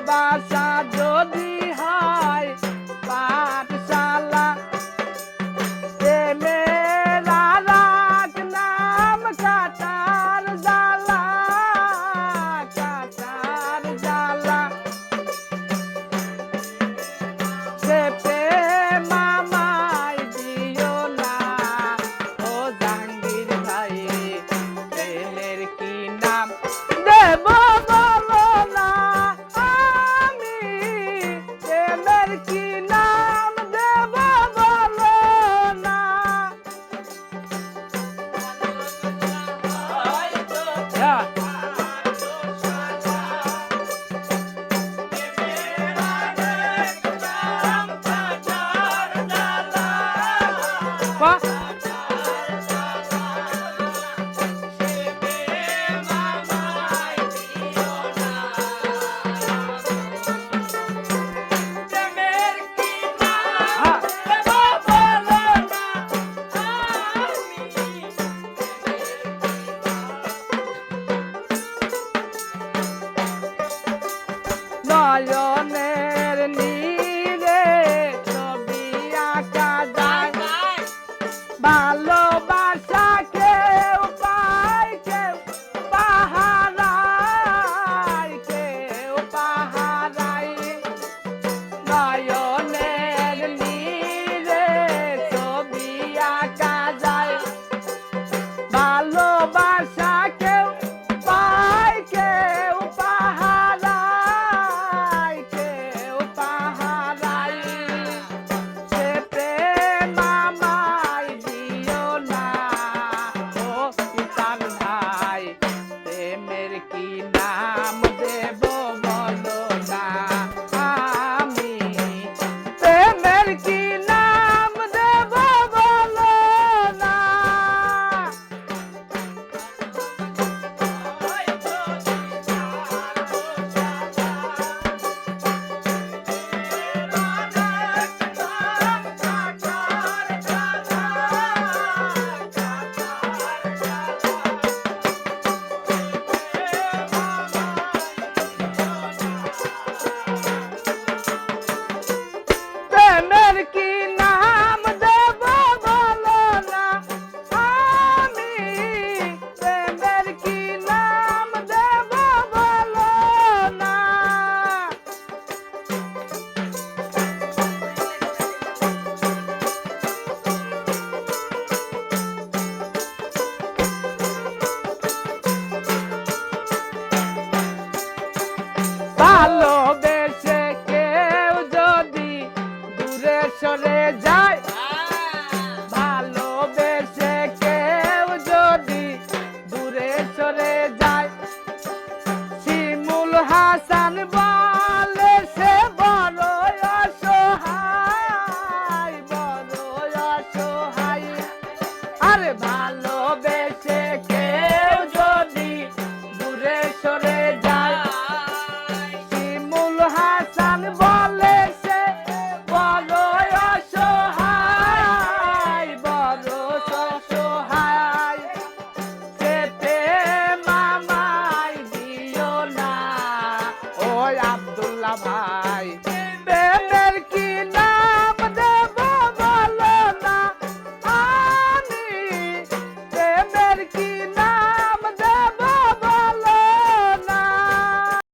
ভালোবাসা যদি হয় পাঠশালা প্রেমের আরাক নাম কাটার জ্বালা কাটার জ্বালা সে প্রেম আমায় দিও না ও জাহাঙ্গীর ভাই প্রেমের কি নাম দেব বলো না আমি প্রেমের কি নাম দেব বলো না নয়নের নীরে ছবি আঁকা যায় ভালোবাসা কেউ পায় কেউ পাহারায় কেউ পাহারায় নয়নের নীরে ছবি আঁকা যায় ভালোবাসা কেউ পায় কেউ পাহারায় কেউ পাহারায় সে প্রেম আমায় দিও না ও কিষান ভাই প্রেমের কি নাম দেব বলো না আমি প্রেমের কি নাম দেব বলো না প্রেমের কি নাম দেব বলো না আমি প্রেমের কি নাম দেব বলো না ভালোবেসে কেউ যদি দূরে সরে যায় ভালোবেসে কেউ যদি দূরে সরে যায় শিমুল হাসান বলে সে বড় অসহায় বড় অসহায় আরে ভালোবেসে কেউ যদি দূরে সরে যায় শিমুল হাসান বলে সে বড় অসহায় বড় অসহায় সে প্রেম আমায় দিও না ও আব্দুল্লাহ ভাই